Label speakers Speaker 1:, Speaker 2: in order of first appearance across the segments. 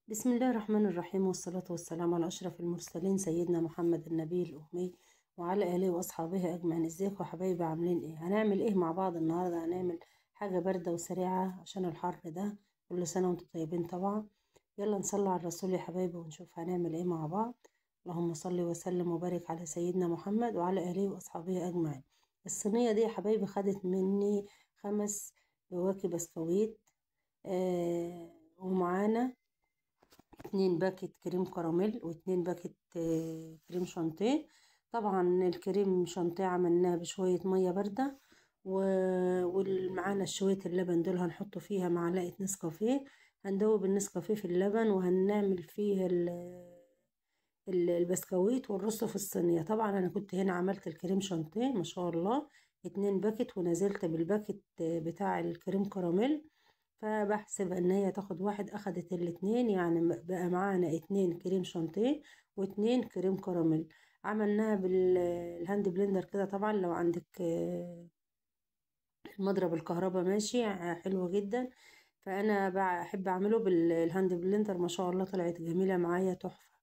Speaker 1: بسم الله الرحمن الرحيم، والصلاة والسلام على أشرف المرسلين سيدنا محمد النبي الأمي وعلى آله وأصحابه أجمعين. ازيكم يا حبايبي؟ عاملين ايه؟ هنعمل ايه مع بعض النهاردة؟ هنعمل حاجة باردة وسريعة عشان الحر ده. كل سنة وانتم طيبين طبعا. يلا نصلي على الرسول يا حبايبي ونشوف هنعمل ايه مع بعض. اللهم صل وسلم وبارك على سيدنا محمد وعلى آله وأصحابه أجمعين. الصينية دي يا حبايبي خدت مني 5 بواكي بسكويت. ومعانا 2 باكت كريم كراميل و2 باكت كريم شانتيه. طبعا الكريم شانتيه عملناه بشوية مية باردة، ومعانا شوية اللبن دول هنحطه فيها معلقة نسكافيه. هندوب النسكافيه في اللبن وهنعمل فيه البسكويت والرص في الصينية. طبعا انا كنت هنا عملت الكريم شانتيه ما شاء الله 2 باكت، ونزلت بالباكت بتاع الكريم كراميل. فبحسب ان هي تاخد واحد، اخدت الاتنين، يعني بقى معانا 2 كريم شانتيه و2 كريم كراميل. عملناها بالهاند بلندر كده. طبعا لو عندك المضرب الكهرباء ماشي حلوة جدا. فانا بحب اعمله بالهاند بلندر. ما شاء الله طلعت جميلة معايا تحفة.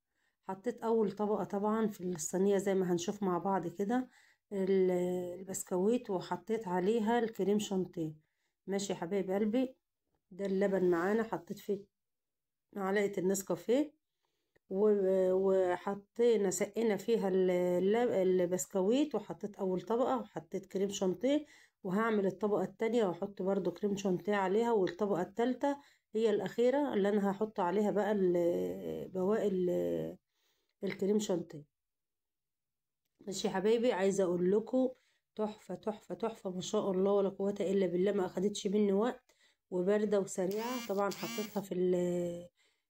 Speaker 1: حطيت اول طبقة طبعا في الصينية زي ما هنشوف مع بعض كده ال- البسكويت، وحطيت عليها الكريم شانتيه. ماشي يا حبايب قلبي. ده اللبن معانا، حطيت فيه معلقة النسكافيه وحطينا سقينا فيها البسكويت، وحطيت اول طبقة وحطيت كريم شانتيه. وهعمل الطبقة التانية واحط برضو كريم شانتيه عليها، والطبقة التالتة هي الأخيرة اللي أنا هحط عليها بقى بواقي الكريم شانتيه. ماشي يا حبايبي، عايزة أقول لكم تحفة تحفة تحفة ما شاء الله ولا قوة إلا بالله. ما أخدتش مني وقت، وباردة وسريعة. طبعا حطيتها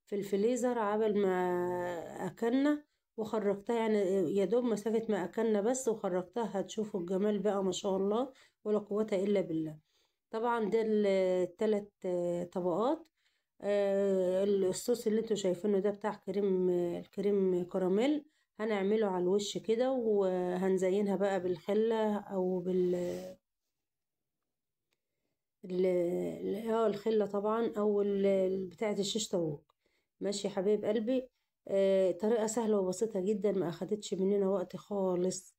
Speaker 1: في الفريزر عبل ما أكلنا وخرجتها، يعني يا دوب مسافة ما أكلنا بس وخرجتها. هتشوفوا الجمال بقى ما شاء الله ولا قوة إلا بالله. طبعا ده التلات طبقات. الصوص اللي انتوا شايفينه ده بتاع الكريم كراميل. هنعمله على الوش كده، وهنزينها بقى بالخلة او الخلة طبعا، او بتاعة الشيش طاووق. ماشي يا حبايب قلبي. طريقة سهلة وبسيطة جدا، ما اخدتش مننا وقت خالص.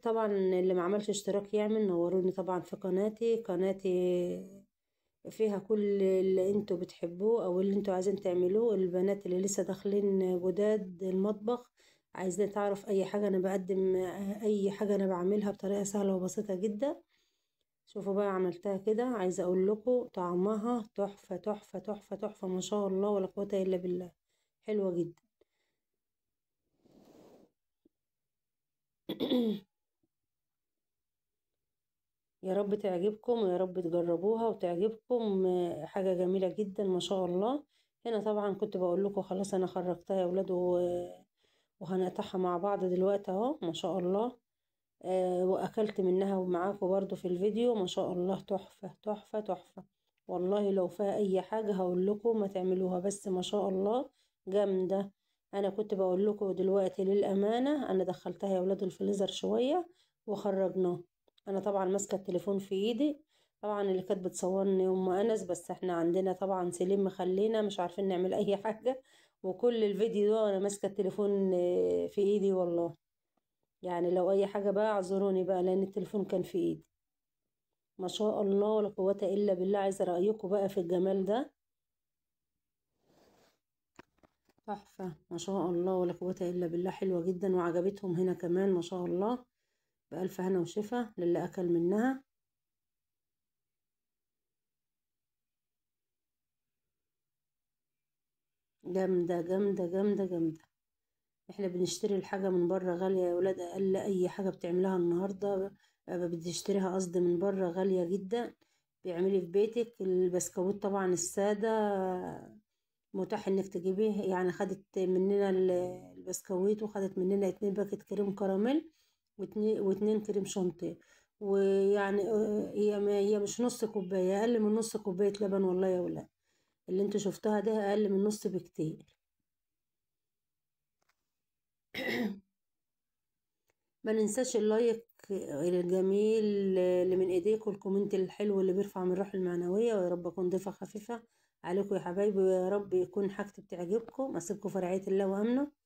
Speaker 1: طبعا اللي ما عملش اشتراك يعمل. نوروني طبعا في قناتي فيها كل اللي انتوا بتحبوه او اللي انتوا عايزين تعملوه. البنات اللي لسه داخلين جداد المطبخ عايزين تعرف اي حاجة انا بقدم، اي حاجة انا بعملها بطريقة سهلة وبسيطة جدا. شوفوا بقى عملتها كده. عايزة اقول لكم طعمها تحفة تحفة تحفة تحفة ما شاء الله ولا قوة الا بالله. حلوة جدا. يا رب تعجبكم ويا رب تجربوها وتعجبكم. حاجة جميلة جدا ما شاء الله. هنا طبعا كنت بقول لكم خلاص انا خرجتها يا ولاد، وهنقطعها مع بعض دلوقتي اهو ما شاء الله. واكلت منها ومعاكم برضو في الفيديو ما شاء الله. تحفة تحفة تحفة. والله لو فيها اي حاجة هقول لكم ما تعملوها، بس ما شاء الله جامدة. انا كنت بقول لكم دلوقتي للامانة انا دخلتها يا ولاد الفريزر شوية وخرجناه. انا طبعا ماسكة التليفون في ايدي. طبعا اللي كانت بتصورني ام انس، بس احنا عندنا طبعا سليم مخلينا مش عارفين نعمل اي حاجة. وكل الفيديو ده انا ماسكة التليفون في ايدي والله. يعني لو اي حاجة بقى اعذروني بقى لان التليفون كان في ايدي. ما شاء الله ولا قوة الا بالله. عايزة رأيكم بقى في الجمال ده. تحفة ما شاء الله ولا قوة الا بالله. حلوة جدا وعجبتهم هنا كمان ما شاء الله. بألف هنا وشفا للي اكل منها. جامدة جامدة جامدة جامدة. احنا بنشتري الحاجة من بره غالية يا ولاد. اقل اي حاجة بتعملها النهاردة بتشتريها قصد من بره غالية جدا. بيعملي في بيتك البسكويت طبعا السادة متاح انك تجيبيه. يعني خدت مننا البسكويت، وخدت مننا 2 باكت كريم كراميل واتنين كريم شانتيه. ويعني هي مش نص كوباية، اقل من نص كوباية لبن والله يا ولاد. اللي انتوا شفتها ده اقل من نص بكتير. ما ننساش اللايك الجميل اللي من ايديكم، الكومنت الحلو اللي بيرفع من الروح المعنوية. ويا رب اكون ضيفة خفيفة عليكم يا حبايبي، ويا رب يكون حاجتي بتعجبكم. اسيبكم في رعاية الله وامنه.